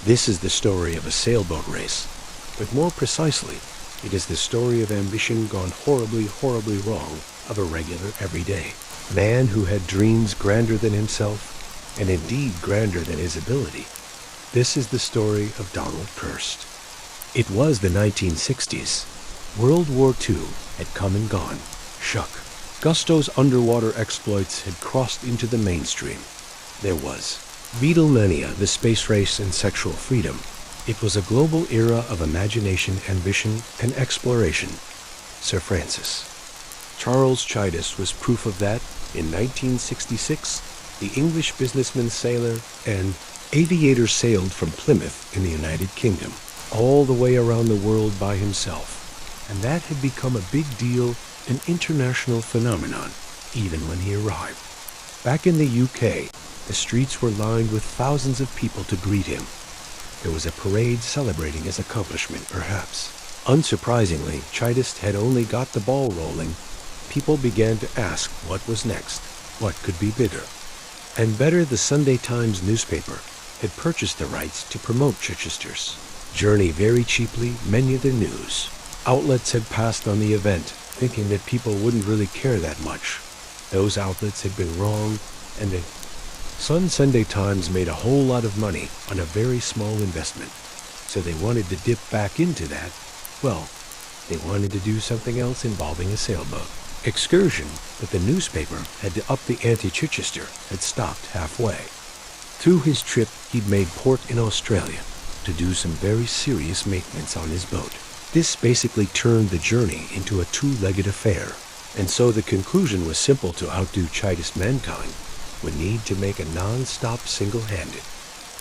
This is the story of a sailboat race, but more precisely, it is the story of ambition gone horribly, horribly wrong of a regular everyday man who had dreams grander than himself, and indeed grander than his ability. This is the story of Donald Crowhurst. It was the 1960s. World War II had come and gone. Shuck. Gusto's underwater exploits had crossed into the mainstream. There was Beatlemania, the space race, and sexual freedom. It was a global era of imagination, ambition, and exploration. Sir Francis. Charles Chidis was proof of that. In 1966, the English businessman, sailor, and aviator sailed from Plymouth in the United Kingdom all the way around the world by himself, and that had become a big deal, an international phenomenon, even when he arrived. Back in the UK, the streets were lined with thousands of people to greet him. There was a parade celebrating his accomplishment, perhaps. Unsurprisingly, Chidis had only got the ball rolling. People began to ask what was next, what could be bigger. And better, the Sunday Times newspaper had purchased the rights to promote Chichester's journey very cheaply. Many of the news outlets had passed on the event, thinking that people wouldn't really care that much. Those outlets had been wrong, and the Sunday Times made a whole lot of money on a very small investment. So they wanted to dip back into that. Well, they wanted to do something else involving a sailboat excursion, but the newspaper had to up the ante. Chichester had stopped halfway. Through his trip, he'd made port in Australia to do some very serious maintenance on his boat. This basically turned the journey into a two-legged affair, and so the conclusion was simple: to outdo Chidis, mankind would need to make a non-stop, single-handed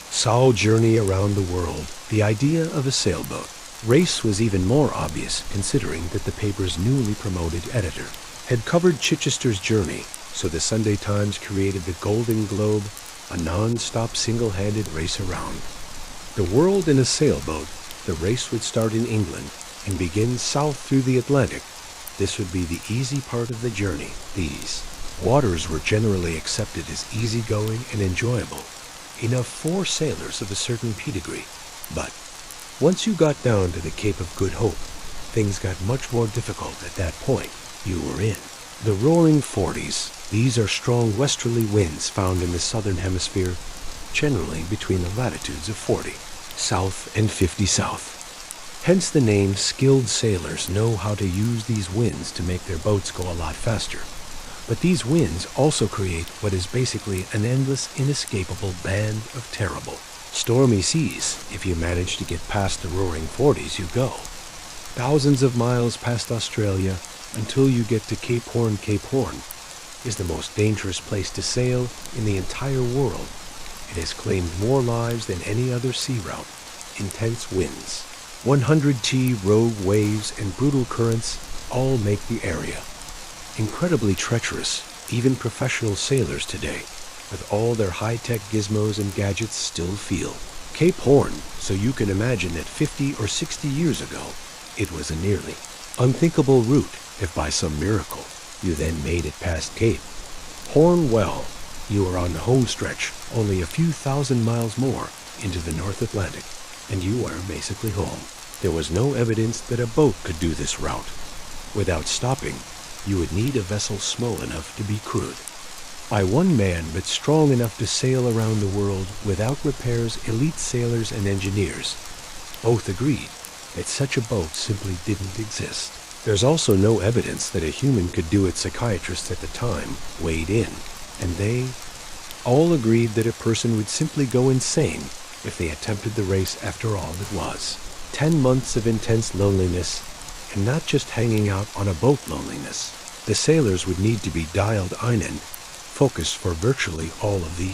Saul journey around the world. The idea of a sailboat race was even more obvious, considering that the paper's newly promoted editor had covered Chichester's journey, so the Sunday Times created the Golden Globe, a non-stop, single-handed race around the world in a sailboat. The race would start in England and begin south through the Atlantic. This would be the easy part of the journey. These waters were generally accepted as easygoing and enjoyable, enough for sailors of a certain pedigree. But once you got down to the Cape of Good Hope, things got much more difficult. At that point, you were in the roaring 40s. These are strong westerly winds found in the southern hemisphere, generally between the latitudes of 40 south and 50 south. Hence the name. Skilled sailors know how to use these winds to make their boats go a lot faster. But these winds also create what is basically an endless, inescapable band of terrible, stormy seas. If you manage to get past the roaring 40s, you go thousands of miles past Australia until you get to Cape Horn. Cape Horn is the most dangerous place to sail in the entire world. It has claimed more lives than any other sea route. Intense winds, 100-T rogue waves, and brutal currents all make the area incredibly treacherous. Even professional sailors today, with all their high-tech gizmos and gadgets, still feel Cape Horn. So you can imagine that 50 or 60 years ago, it was a nearly unthinkable route. If by some miracle you then made it past Cape Horn, well, you were on the home stretch, only a few thousand miles more into the North Atlantic, and you were basically home. There was no evidence that a boat could do this route. Without stopping, you would need a vessel small enough to be crewed by one man, but strong enough to sail around the world without repairs. Elite sailors and engineers both agreed that such a boat simply didn't exist. There's also no evidence that a human could do it. Psychiatrists at the time weighed in, and they all agreed that a person would simply go insane if they attempted the race. After all, it was 10 months of intense loneliness, and not just hanging out on a boat loneliness. The sailors would need to be dialed in and focused for virtually all of the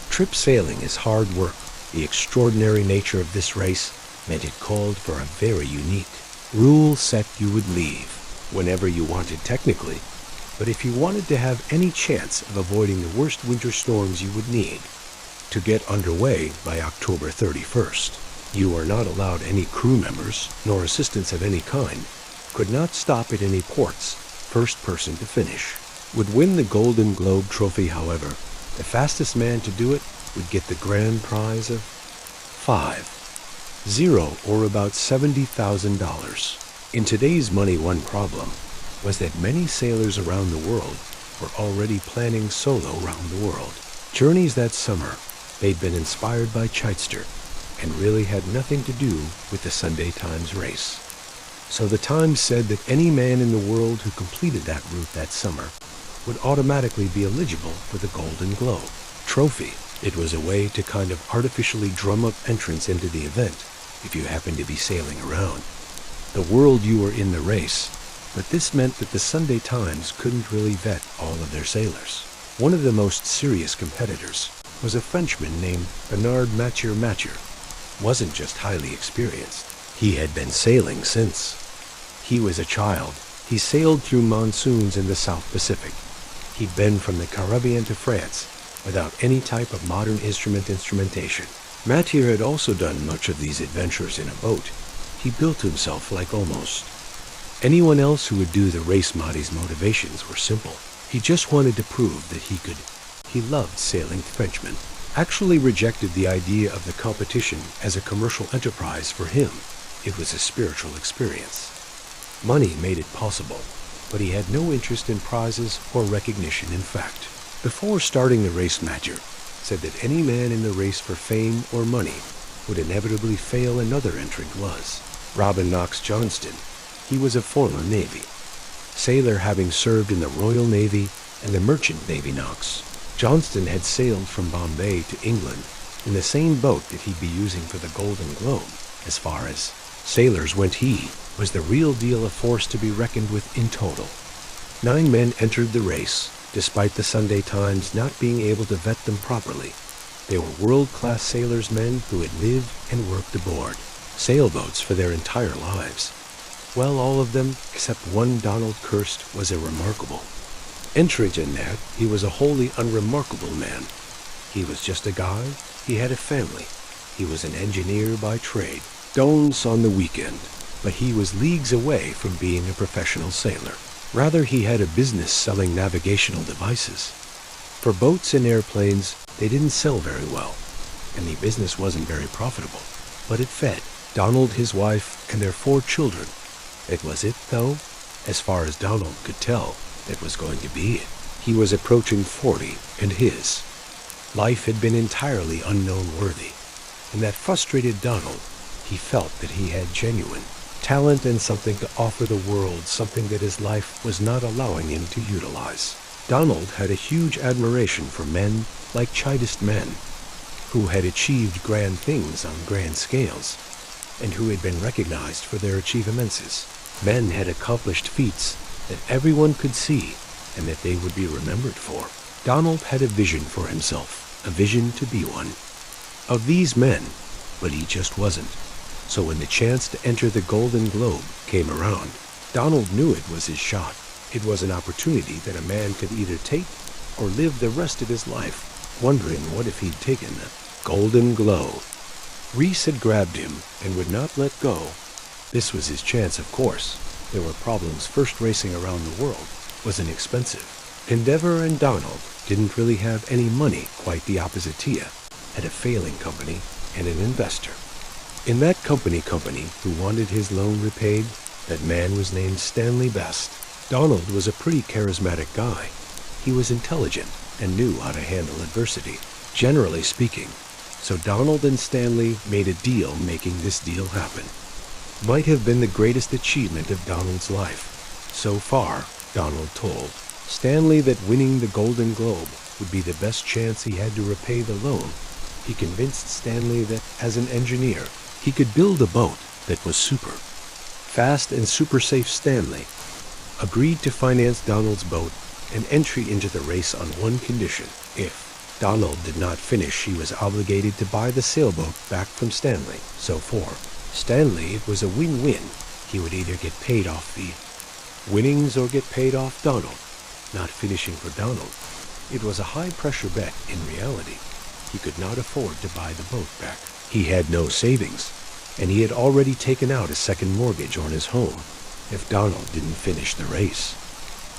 trip. Sailing is hard work. The extraordinary nature of this race meant it called for a very unique rule set. You would leave whenever you wanted technically, but if you wanted to have any chance of avoiding the worst winter storms, you would need to get underway by October 31st. You were not allowed any crew members, nor assistants of any kind, could not stop at any ports. First person to finish would win the Golden Globe trophy. However, the fastest man to do it would get the grand prize of 5-0, or about $70,000. In today's money, one problem was that many sailors around the world were already planning solo round the world journeys that summer. They'd been inspired by Chitster and really had nothing to do with the Sunday Times race. So the Times said that any man in the world who completed that route that summer would automatically be eligible for the Golden Globe trophy. It was a way to kind of artificially drum up entrance into the event if you happened to be sailing around the world you were in the race. But this meant that the Sunday Times couldn't really vet all of their sailors. One of the most serious competitors was a Frenchman named Bernard Mathieu. Wasn't just highly experienced. He had been sailing since he was a child. He sailed through monsoons in the South Pacific. He'd been from the Caribbean to France without any type of modern instrumentation. Mathieu had also done much of these adventures in a boat. He built himself like almost anyone else who would do the race. Mahdi's motivations were simple. He just wanted to prove that he could. He loved sailing. Frenchmen actually rejected the idea of the competition as a commercial enterprise. For him, it was a spiritual experience. Money made it possible, but he had no interest in prizes or recognition. In fact, before starting the race, Mathieu said that any man in the race for fame or money would inevitably fail. Another entrant was Robin Knox Johnston. He was a former Navy sailor, having served in the Royal Navy and the Merchant Navy. Knox Johnston had sailed from Bombay to England in the same boat that he'd be using for the Golden Globe. As far as sailors went, he was the real deal, a force to be reckoned with. In total, 9 men entered the race, despite the Sunday Times not being able to vet them properly. They were world-class sailors, men who had lived and worked aboard sailboats for their entire lives. Well, all of them except one, Donald Crowhurst, was a remarkable entrant in that he was a wholly unremarkable man. He was just a guy. He had a family. He was an engineer by trade, dons on the weekend, but he was leagues away from being a professional sailor. Rather, he had a business selling navigational devices. For boats and airplanes, they didn't sell very well, and the business wasn't very profitable, but it fed Donald, his wife, and their 4 children. It was it, though, as far as Donald could tell, that was going to be it. He was approaching 40, and his life had been entirely unknown worthy. And that frustrated Donald. He felt that he had genuine talent and something to offer the world, something that his life was not allowing him to utilize. Donald had a huge admiration for men like Chitist men, who had achieved grand things on grand scales, and who had been recognized for their achievements. Men had accomplished feats that everyone could see and that they would be remembered for. Donald had a vision for himself, a vision to be one of these men, but he just wasn't. So when the chance to enter the Golden Globe came around, Donald knew it was his shot. It was an opportunity that a man could either take or live the rest of his life wondering what if he'd taken the Golden Globe. Reese had grabbed him and would not let go. This was his chance, of course. There were problems. First, racing around the world was an expensive endeavor, and Donald didn't really have any money. Quite the opposite. Tia had a failing company and an investor in that company who wanted his loan repaid. That man was named Stanley Best. Donald was a pretty charismatic guy. He was intelligent and knew how to handle adversity, generally speaking. So Donald and Stanley made a deal. Making this deal happen might have been the greatest achievement of Donald's life so far. Donald told Stanley that winning the Golden Globe would be the best chance he had to repay the loan. He convinced Stanley that, as an engineer, he could build a boat that was super fast and super safe. Stanley agreed to finance Donald's boat and entry into the race on one condition. If Donald did not finish, he was obligated to buy the sailboat back from Stanley. So for Stanley, it was a win-win. He would either get paid off the winnings or get paid off Donald. Not finishing for Donald, it was a high-pressure bet. In reality, he could not afford to buy the boat back. He had no savings, and he had already taken out a second mortgage on his home. If Donald didn't finish the race,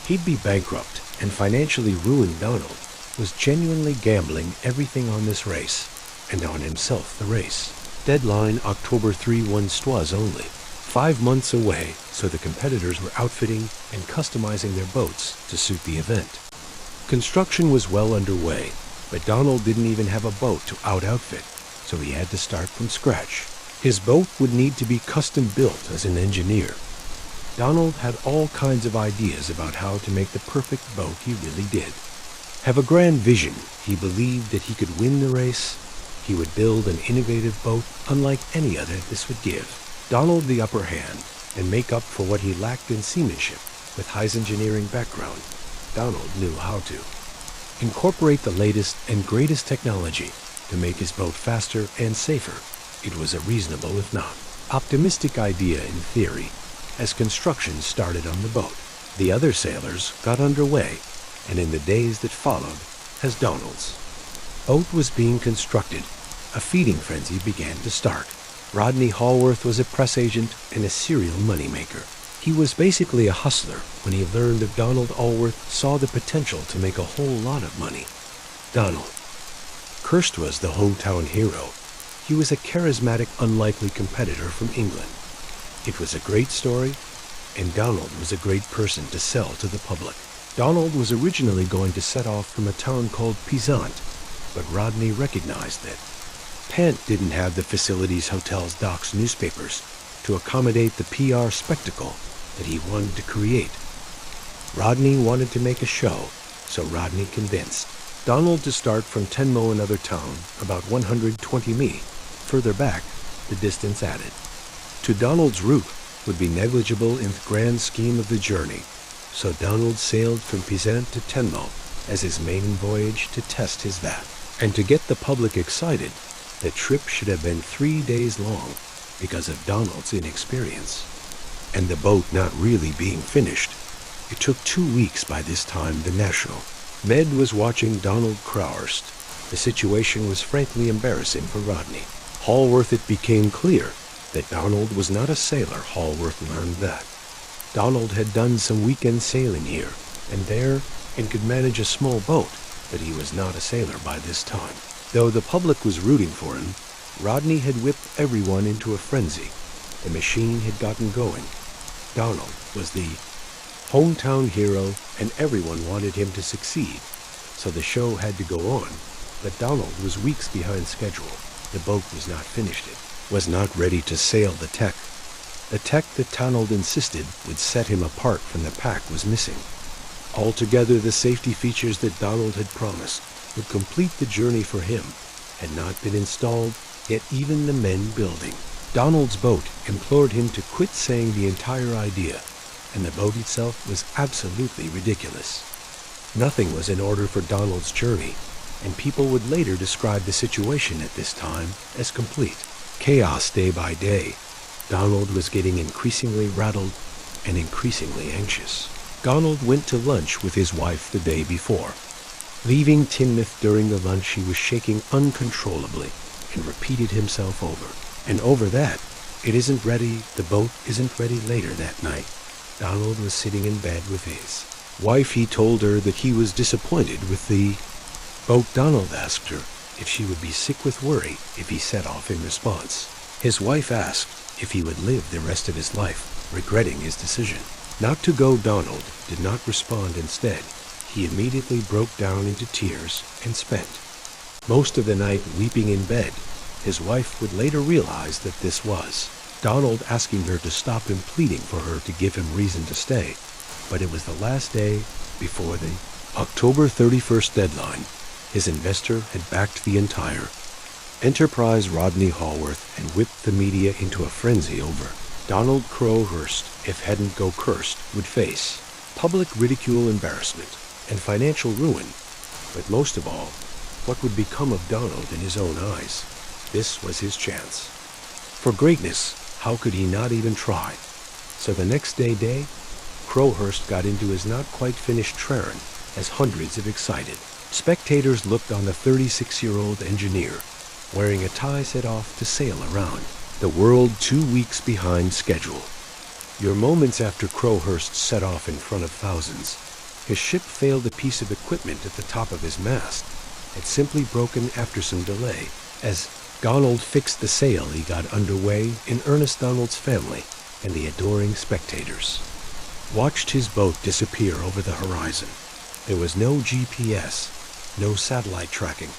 he'd be bankrupt and financially ruined. Donald was genuinely gambling everything on this race, and on himself. The race Deadline October 3 was only 5 months away, so the competitors were outfitting and customizing their boats to suit the event. Construction was well underway, but Donald didn't even have a boat to outfit, so he had to start from scratch. His boat would need to be custom built as an engineer. Donald had all kinds of ideas about how to make the perfect boat. He really did have a grand vision. He believed that he could win the race. He would build an innovative boat unlike any other. This would give Donald the upper hand and make up for what he lacked in seamanship. With High's engineering background, Donald knew how to incorporate the latest and greatest technology to make his boat faster and safer. It was a reasonable, if not optimistic idea in theory. As construction started on the boat, the other sailors got underway, and in the days that followed, as Donald's boat was being constructed, a feeding frenzy began to start. Rodney Hallworth was a press agent and a serial moneymaker. He was basically a hustler when he learned that Donald Allworth saw the potential to make a whole lot of money. Donald Crowhurst was the hometown hero. He was a charismatic, unlikely competitor from England. It was a great story, and Donald was a great person to sell to the public. Donald was originally going to set off from a town called Penzance, but Rodney recognized that Pant didn't have the facilities, hotels, docks, newspapers to accommodate the PR spectacle that he wanted to create. Rodney wanted to make a show, so Rodney convinced Donald to start from Tenmo, another town, about 120 mi further back, the distance added to Donald's route would be negligible in the grand scheme of the journey, so Donald sailed from Penzance to Tenmo as his maiden voyage to test his VAT. And to get the public excited, the trip should have been 3 days long because of Donald's inexperience. And the boat not really being finished, it took 2 weeks by this time. The National Med was watching Donald Crowhurst. The situation was frankly embarrassing for Rodney Hallworth. It became clear that Donald was not a sailor. Hallworth learned that Donald had done some weekend sailing here and there and could manage a small boat, but he was not a sailor by this time. Though the public was rooting for him, Rodney had whipped everyone into a frenzy. The machine had gotten going. Donald was the hometown hero, and everyone wanted him to succeed, so the show had to go on. But Donald was weeks behind schedule. The boat was not finished. It was not ready to sail. The tech that Donald insisted would set him apart from the pack was missing. Altogether, the safety features that Donald had promised would complete the journey for him had not been installed, yet even the men building Donald's boat implored him to quit, saying the entire idea and the boat itself was absolutely ridiculous. Nothing was in order for Donald's journey, and people would later describe the situation at this time as complete chaos. Day by day, Donald was getting increasingly rattled and increasingly anxious. Donald went to lunch with his wife the day before. Leaving Teignmouth during the lunch, he was shaking uncontrollably and repeated himself over and over that it isn't ready, the boat isn't ready. Later that night, Donald was sitting in bed with his wife. He told her that he was disappointed with the boat. Donald asked her if she would be sick with worry if he set off. In response, his wife asked if he would live the rest of his life regretting his decision not to go. Donald did not respond. Instead, he immediately broke down into tears and spent most of the night weeping in bed. His wife would later realize that this was Donald asking her to stop him, pleading for her to give him reason to stay. But it was the last day before the October 31st deadline. His investor had backed the entire enterprise, Rodney Hallworth, and whipped the media into a frenzy over Donald Crowhurst. If hadn't go cursed, would face public ridicule, embarrassment, and financial ruin. But most of all, what would become of Donald in his own eyes? This was his chance for greatness. How could he not even try? So the next day, Crowhurst got into his not quite finished Trarren as hundreds of excited spectators looked on the 36-year-old engineer wearing a tie set off to sail around the world 2 weeks behind schedule. Your moments after Crowhurst set off in front of thousands, his ship failed. A piece of equipment at the top of his mast had simply broken after some delay. As Donald fixed the sail he got underway in Ernest Donald's family and the adoring spectators watched his boat disappear over the horizon. There was no GPS, no satellite tracking.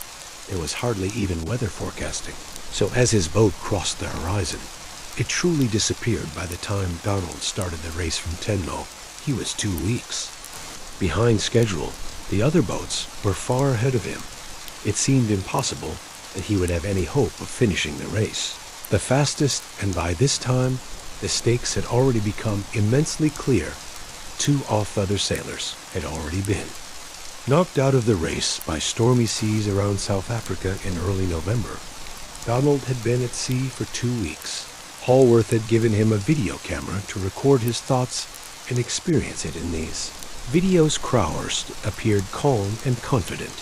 There was hardly even weather forecasting. So as his boat crossed the horizon, it truly disappeared by the time Donald started the race from Tenmo. He was 2 weeks behind schedule. The other boats were far ahead of him. It seemed impossible that he would have any hope of finishing the race. The fastest, and by this time, the stakes had already become immensely clear. 2 off-weather sailors had already been knocked out of the race by stormy seas around South Africa in early November. Donald had been at sea for 2 weeks. Hallworth had given him a video camera to record his thoughts and experience it in these videos. Crowhurst appeared calm and confident.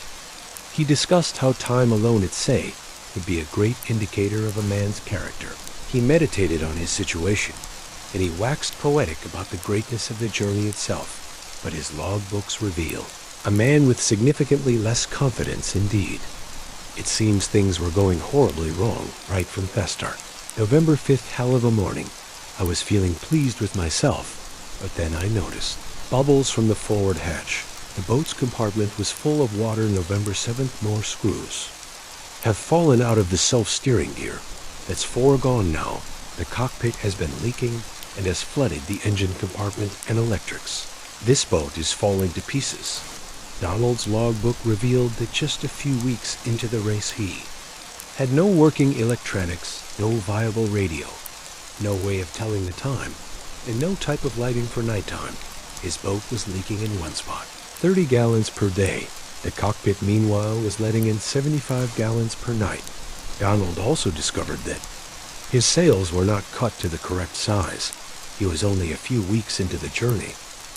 He discussed how time alone at sea would be a great indicator of a man's character. He meditated on his situation, and he waxed poetic about the greatness of the journey itself. But his logbooks reveal a man with significantly less confidence indeed. It seems things were going horribly wrong right from the start. November 5th, hell of a morning. I was feeling pleased with myself, but then I noticed bubbles from the forward hatch. The boat's compartment was full of water. November 7th, more screws have fallen out of the self-steering gear. That's 4 gone now. The cockpit has been leaking and has flooded the engine compartment and electrics. This boat is falling to pieces. Donald's logbook revealed that just a few weeks into the race he had no working electronics, no viable radio, no way of telling the time, and no type of lighting for nighttime. His boat was leaking in one spot, 30 gallons per day. The cockpit, meanwhile, was letting in 75 gallons per night. Donald also discovered that his sails were not cut to the correct size. He was only a few weeks into the journey,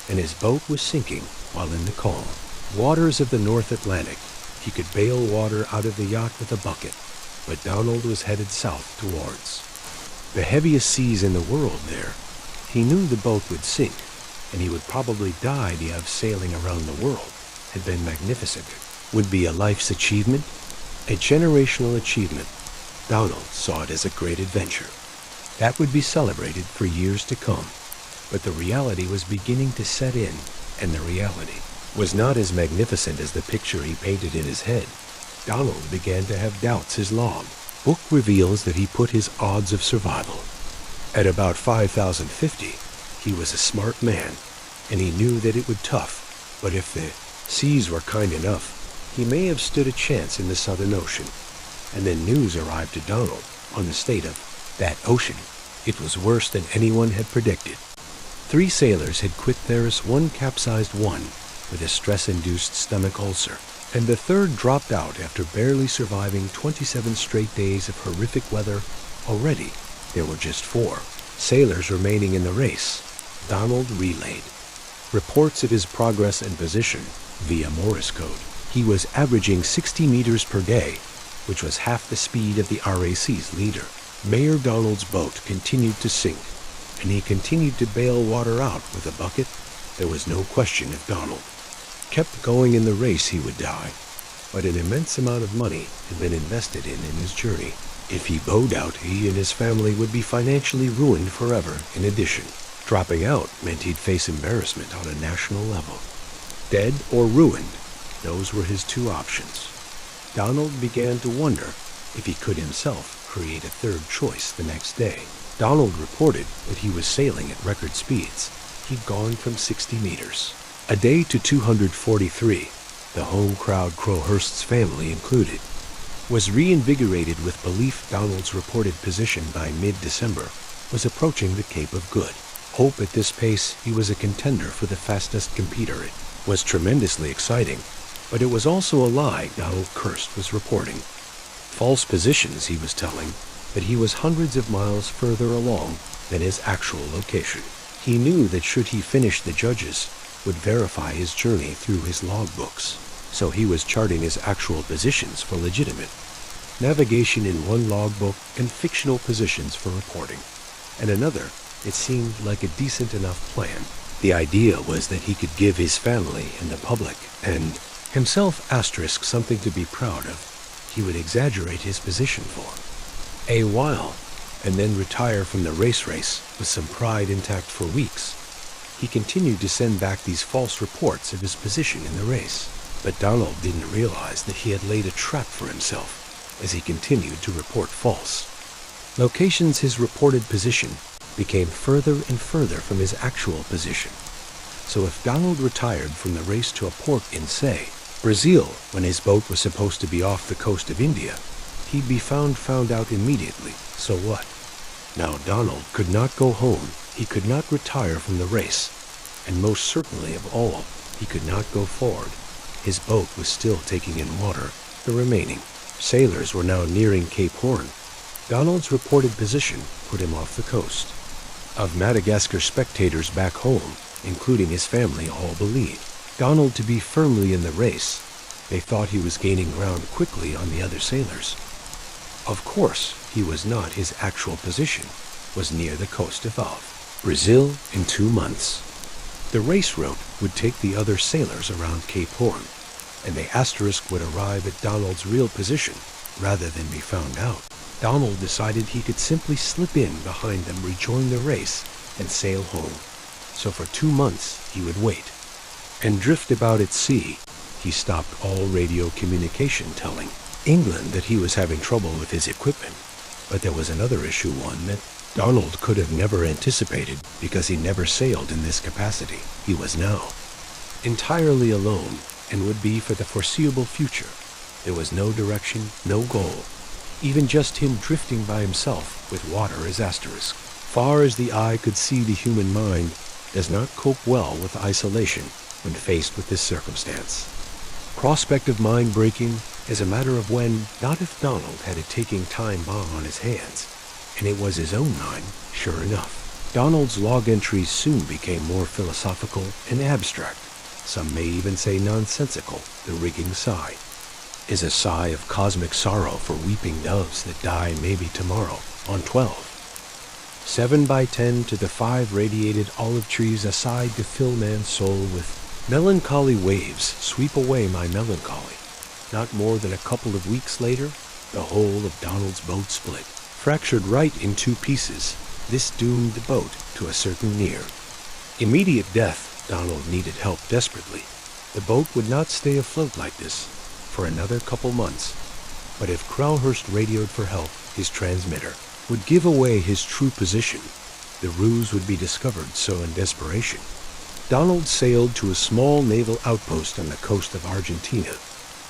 and his boat was sinking while in the calm waters of the North Atlantic. He could bail water out of the yacht with a bucket, but Donald was headed south towards the heaviest seas in the world there. He knew the boat would sink, and he would probably die. The idea of sailing around the world had been magnificent. Would be a life's achievement, a generational achievement. Donald saw it as a great adventure that would be celebrated for years to come. But the reality was beginning to set in, and the reality was not as magnificent as the picture he painted in his head. Donald began to have doubts. His log book reveals that he put his odds of survival at about 5,050. He was a smart man, and he knew that it would tough, but if the seas were kind enough, he may have stood a chance in the Southern Ocean. And then news arrived to Donald on the state of that ocean. It was worse than anyone had predicted. 3 sailors had quit theirs. 1 capsized, 1 with a stress-induced stomach ulcer, and the 3rd dropped out after barely surviving 27 straight days of horrific weather. Already, there were just 4 sailors remaining in the race. Donald relayed reports of his progress and position via Morse code. He was averaging 60 meters per day, which was half the speed of the RAC's leader. Mayor Donald's boat continued to sink, and he continued to bail water out with a bucket. There was no question if Donald kept going in the race, he would die. But an immense amount of money had been invested in his journey. If he bowed out, he and his family would be financially ruined forever. In addition, dropping out meant he'd face embarrassment on a national level. Dead or ruined, those were his 2 options. Donald began to wonder if he could himself create a 3rd choice the next day. Donald reported that he was sailing at record speeds. He'd gone from 60 meters a day to 243. The home crowd, Crowhurst's family included, was reinvigorated with belief Donald's reported position by mid-December was approaching the Cape of Good. Hope at this pace he was a contender for the fastest competitor. It was tremendously exciting, but it was also a lie Donald Crowhurst was reporting. False positions, he was telling, that he was hundreds of miles further along than his actual location. He knew that should he finish, the judges would verify his journey through his logbooks, so he was charting his actual positions for legitimate navigation in one logbook and fictional positions for reporting. And another, it seemed like a decent enough plan. The idea was that he could give his family and the public and himself *, something to be proud of. He would exaggerate his position for a while, and then retire from the race with some pride intact for weeks. He continued to send back these false reports of his position in the race, but Donald didn't realize that he had laid a trap for himself as he continued to report false. Locations his reported position became further and further from his actual position. So if Donald retired from the race to a port in, say, Brazil, when his boat was supposed to be off the coast of India, he'd be found out immediately. So what? Now Donald could not go home, he could not retire from the race, and most certainly of all, he could not go forward. His boat was still taking in water. The remaining sailors were now nearing Cape Horn. Donald's reported position put him off the coast. Of Madagascar spectators back home, including his family, all believed Donald to be firmly in the race. They thought he was gaining ground quickly on the other sailors. Of course, he was not. His actual position was near the coast of Brazil in 2 months. The race route would take the other sailors around Cape Horn, and the asterisk would arrive at Donald's real position rather than be found out. Donald decided he could simply slip in behind them, rejoin the race, and sail home. So for 2 months he would wait and drift about at sea. He stopped all radio communication, telling England that he was having trouble with his equipment. But there was another issue, one that Donald could have never anticipated because he never sailed in this capacity. He was now entirely alone and would be for the foreseeable future. There was no direction, no goal, even just him drifting by himself with water as asterisk. Far as the eye could see, the human mind does not cope well with isolation when faced with this circumstance. Prospect of mind-breaking is a matter of when, not if Donald had a ticking time bomb on his hands. And it was his own mind, sure enough. Donald's log entries soon became more philosophical and abstract. Some may even say nonsensical. The rigging sigh is a sigh of cosmic sorrow for weeping doves that die maybe tomorrow on 12. 7 by 10 to the 5 radiated olive trees, a sigh to fill man's soul with melancholy waves sweep away my melancholy. Not more than a couple of weeks later, the whole of Donald's boat split, fractured right in 2 pieces. This doomed the boat to a certain near immediate death. Donald needed help desperately. The boat would not stay afloat like this for another couple months. But if Crowhurst radioed for help, his transmitter would give away his true position. The ruse would be discovered, so in desperation, Donald sailed to a small naval outpost on the coast of Argentina.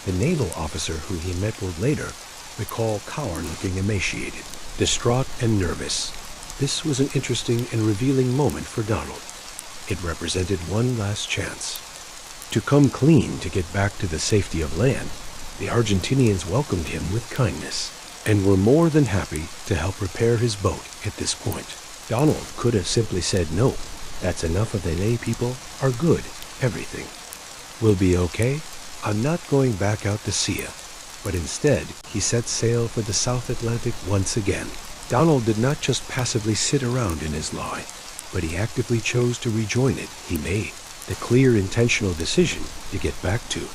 The naval officer who he met would later recall Cower looking emaciated, distraught and nervous. This was an interesting and revealing moment for Donald. It represented one last chance to come clean, to get back to the safety of land. The Argentinians welcomed him with kindness and were more than happy to help repair his boat at this point. Donald could have simply said, "No, that's enough of the lay people are good, everything will be okay. I'm not going back out to sea ya." But instead, he set sail for the South Atlantic once again. Donald did not just passively sit around in his lie, but he actively chose to rejoin it. He made the clear, intentional decision to get back to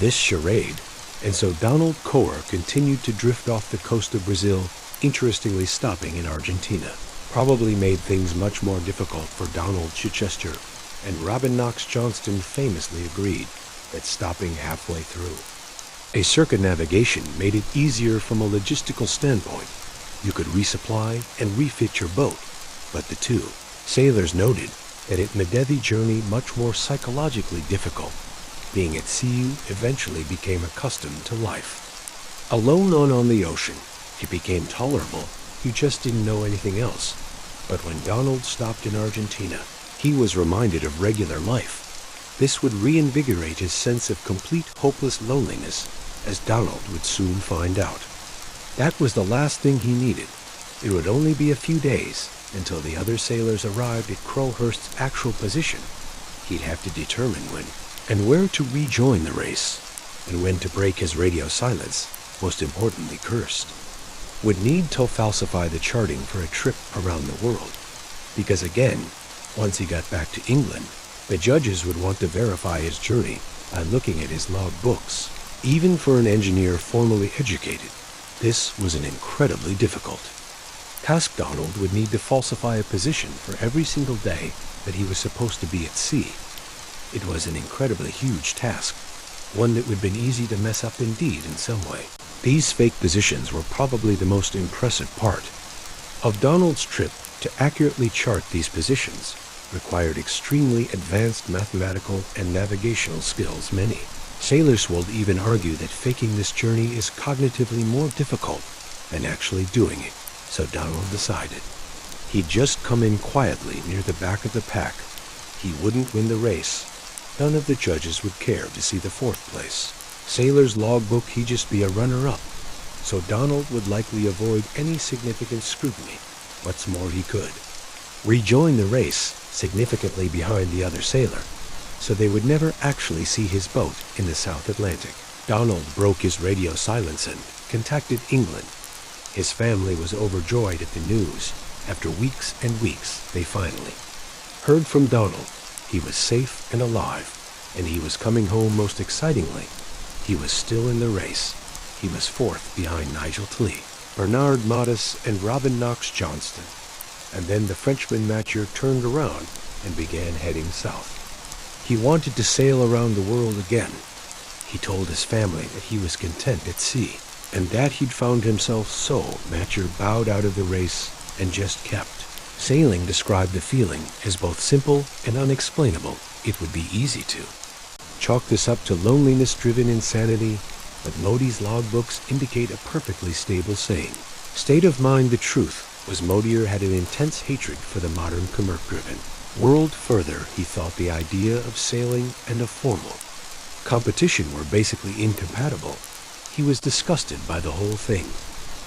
this charade. And so Donald Cower continued to drift off the coast of Brazil, interestingly stopping in Argentina. Probably made things much more difficult for Donald Chichester, and Robin Knox Johnston famously agreed that stopping halfway through a circumnavigation made it easier from a logistical standpoint. You could resupply and refit your boat, but the 2 sailors noted that it made the journey much more psychologically difficult. Being at sea eventually became accustomed to life. Alone on the ocean, it became tolerable. You just didn't know anything else. But when Donald stopped in Argentina, he was reminded of regular life. This would reinvigorate his sense of complete hopeless loneliness, as Donald would soon find out. That was the last thing he needed. It would only be a few days until the other sailors arrived at Crowhurst's actual position. He'd have to determine when and where to rejoin the race, and when to break his radio silence, most importantly cursed. Would need to falsify the charting for a trip around the world, because again, once he got back to England, the judges would want to verify his journey by looking at his log books. Even for an engineer formally educated, This was an incredibly difficult. Task Donald would need to falsify a position for every single day that he was supposed to be at sea. It was an incredibly huge task, one that would have been easy to mess up indeed in some way. These fake positions were probably the most impressive part. Of Donald's trip, to accurately chart these positions required extremely advanced mathematical and navigational skills. Many sailors will even argue that faking this journey is cognitively more difficult than actually doing it. So Donald decided he'd just come in quietly near the back of the pack. He wouldn't win the race. None of the judges would care to see the fourth place. Sailor's logbook, he'd just be a runner-up. So Donald would likely avoid any significant scrutiny. What's more, he could rejoin the race significantly behind the other sailor, so they would never actually see his boat in the South Atlantic. Donald broke his radio silence and contacted England. His family was overjoyed at the news. After weeks and weeks, they finally heard from Donald. He was safe and alive, and he was coming home. Most excitingly, he was still in the race. He was fourth behind Nigel Tlee, Bernard Modis, and Robin Knox Johnston. And then the Frenchman Mathieu turned around and began heading south. He wanted to sail around the world again. He told his family that he was content at sea, and that he'd found himself so. Mathieu bowed out of the race and just kept. Sailing described the feeling as both simple and unexplainable. It would be easy to chalk this up to loneliness-driven insanity, but Modi's logbooks indicate a perfectly stable saying. State of mind, the truth was Modier had an intense hatred for the modern commerce-driven world. Further, he thought the idea of sailing and of formal competition were basically incompatible. He was disgusted by the whole thing,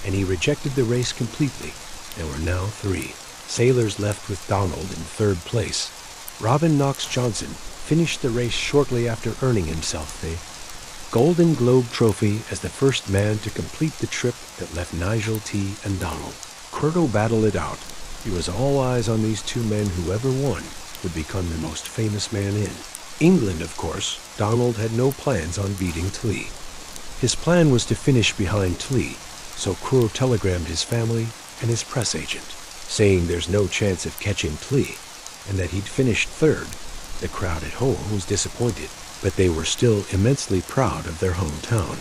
and he rejected the race completely. There were now 3 sailors left, with Donald in third place. Robin Knox Johnson finished the race shortly after earning himself the Golden Globe Trophy as the first man to complete the trip that left Nigel T. and Donald. Curto battled it out. It was all eyes on these 2 men. Whoever won would become the most famous man in England. Of course, Donald had no plans on beating Tlee. His plan was to finish behind Tlee, so Crow telegrammed his family and his press agent, saying there's no chance of catching Tlee, and that he'd finished third. The crowd at home was disappointed, but they were still immensely proud of their hometown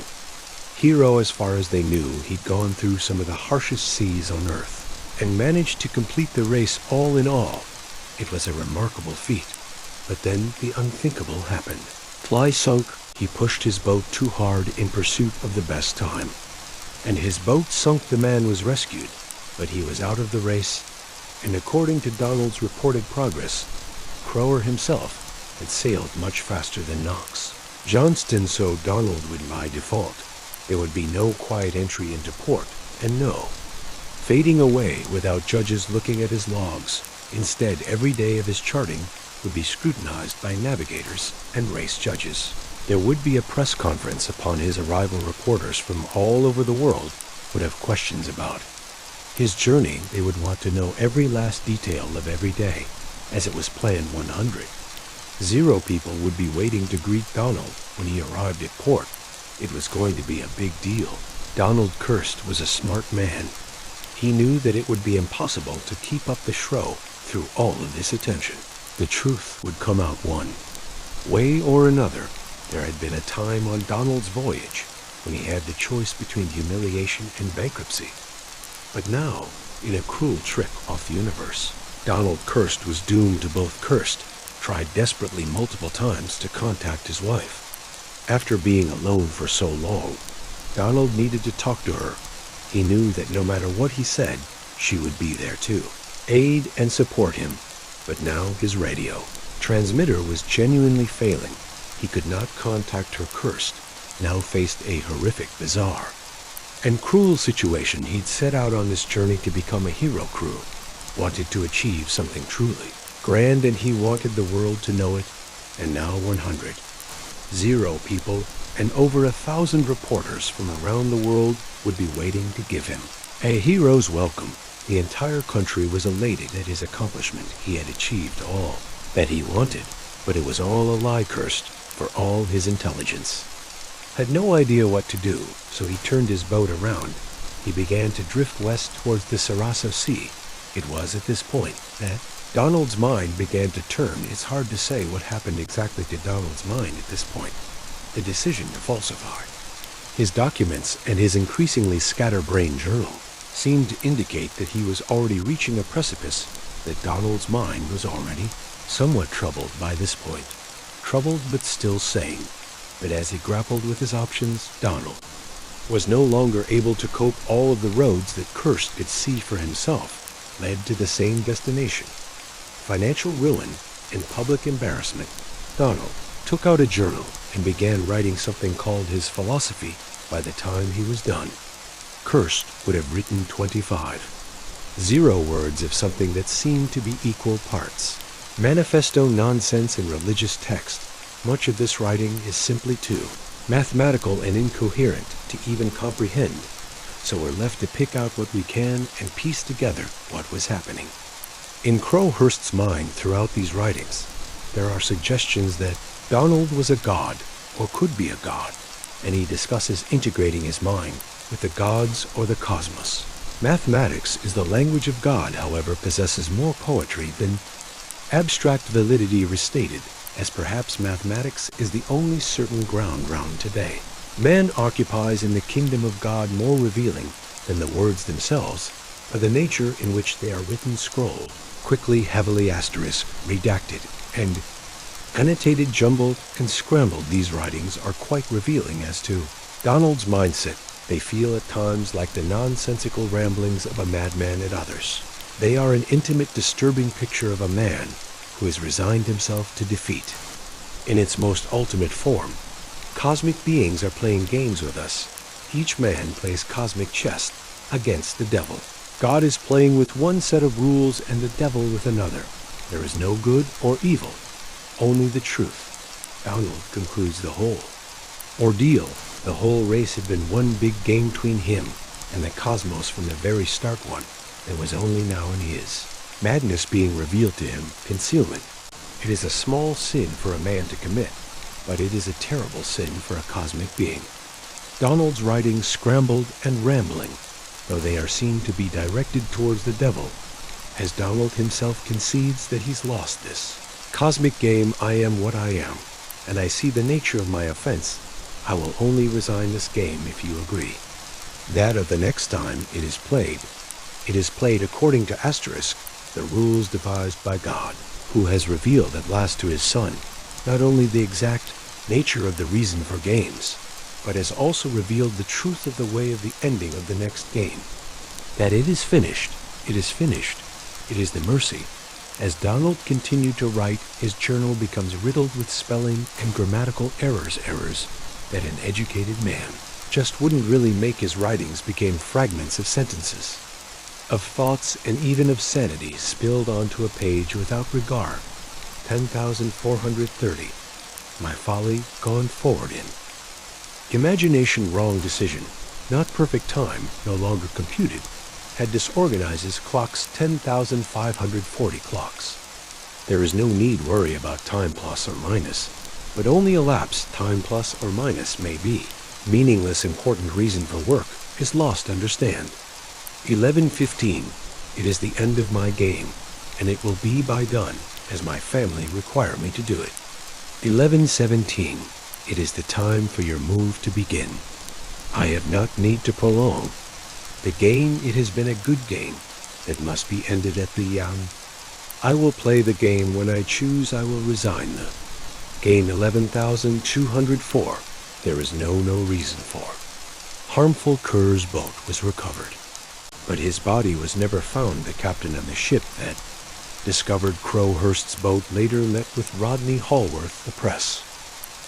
hero. As far as they knew, he'd gone through some of the harshest seas on Earth and managed to complete the race. All in all, it was a remarkable feat. But then the unthinkable happened. Tlee sunk. He pushed his boat too hard in pursuit of the best time, and his boat sunk. The man was rescued, but he was out of the race, and according to Donald's reported progress, Crower himself had sailed much faster than Knox Johnston, so Donald would by default. There would be no quiet entry into port, and no fading away without judges looking at his logs. Instead, every day of his charting would be scrutinized by navigators and race judges. There would be a press conference upon his arrival. Reporters from all over the world would have questions about his journey. They would want to know every last detail of every day, as it was planned 100. 0 people would be waiting to greet Donald when he arrived at port. It was going to be a big deal. Donald Crowhurst was a smart man. He knew that it would be impossible to keep up the show through all of this attention. The truth would come out one way or another. There had been a time on Donald's voyage when he had the choice between humiliation and bankruptcy. But now, in a cruel trick off the universe, Donald Crowhurst was doomed to both. Crowhurst tried desperately multiple times to contact his wife. After being alone for so long, Donald needed to talk to her. He knew that no matter what he said, she would be there too, aid and support him. But now his radio transmitter was genuinely failing. He could not contact her. Crowhurst now faced a horrific, bizarre, and cruel situation. He'd set out on this journey to become a hero. Crew wanted to achieve something truly grand, and he wanted the world to know it. And now 0 people and over 1,000 reporters from around the world would be waiting to give him a hero's welcome. The entire country was elated at his accomplishment. He had achieved all that he wanted, but it was all a lie. Crowhurst, for all his intelligence, had no idea what to do, so he turned his boat around He began to drift west towards the Sargasso Sea. It was at this point that Donald's mind began to turn. It's hard to say what happened exactly to Donald's mind at this point. The decision to falsify his documents and his increasingly scatterbrained journal seemed to indicate that he was already reaching a precipice, that Donald's mind was already somewhat troubled by this point. Troubled but still sane. But as he grappled with his options, Donald was no longer able to cope. All of the roads that Crowhurst could see for himself led to the same destination: financial ruin and public embarrassment. Donald took out a journal and began writing something called his philosophy. By the time he was done, Crowhurst would have written 25. 0 words of something that seemed to be equal parts manifesto nonsense and religious text. Much of this writing is simply too mathematical and incoherent to even comprehend, so we're left to pick out what we can and piece together what was happening. In Crowhurst's mind throughout these writings, there are suggestions that Donald was a god, or could be a god, and he discusses integrating his mind with the gods or the cosmos. Mathematics is the language of God, however, possesses more poetry than abstract validity restated, as perhaps mathematics is the only certain ground today. Man occupies in the kingdom of God more revealing than the words themselves, are the nature in which they are written scrolled, quickly, heavily asterisked, redacted, and annotated, jumbled, and scrambled. These writings are quite revealing as to Donald's mindset. They feel at times like the nonsensical ramblings of a madman at others. They are an intimate, disturbing picture of a man who has resigned himself to defeat. In its most ultimate form, cosmic beings are playing games with us. Each man plays cosmic chess against the devil. God is playing with one set of rules and the devil with another. There is no good or evil, only the truth. Donald concludes the whole ordeal. The whole race had been one big game between him and the cosmos from the very start. One that was only now in his. Madness being revealed to him, concealment. It is a small sin for a man to commit, but it is a terrible sin for a cosmic being. Donald's writings scrambled and rambling, though they are seen to be directed towards the devil, as Donald himself concedes that he's lost this cosmic game. I am what I am, and I see the nature of my offense. I will only resign this game if you agree. That of the next time it is played according to asterisk, the rules devised by God, who has revealed at last to his son not only the exact nature of the reason for games, but has also revealed the truth of the way of the ending of the next game. That it is finished, it is finished, it is the mercy. As Donald continued to write, his journal becomes riddled with spelling and grammatical errors that an educated man just wouldn't really make. His writings became fragments of sentences, of thoughts, and even of sanity spilled onto a page without regard. 10,430. My folly gone forward in. Imagination, wrong decision, not perfect time, no longer computed, had disorganized his clock's 10,540 clocks. There is no need worry about time plus or minus, but only elapsed time plus or minus may be. Meaningless important reason for work is lost. Understand. 11:15. It is the end of my game, and it will be by done, as my family require me to do it. 11:17. It is the time for your move to begin. I have not need to prolong. The game, it has been a good game, that must be ended at the I will play the game when I choose. I will resign the game. 11,204. There is no reason for. Harmful Kerr's boat was recovered, but his body was never found. The captain of the ship that discovered Crowhurst's boat later met with Rodney Hallworth, the press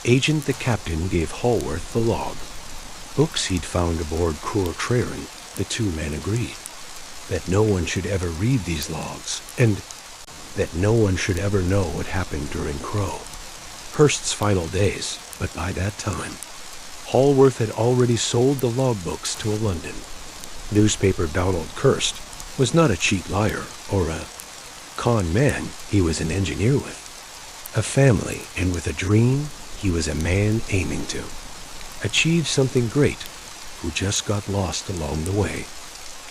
agent. The captain gave Hallworth the log books he'd found aboard Crowhurst. The two men agreed that no one should ever read these logs, and that no one should ever know what happened during Crowhurst's final days. But by that time, Hallworth had already sold the logbooks to a London newspaper. Donald Crowhurst was not a cheat liar or a con man. He was an engineer with a family and with a dream. He was a man aiming to achieve something great, who just got lost along the way.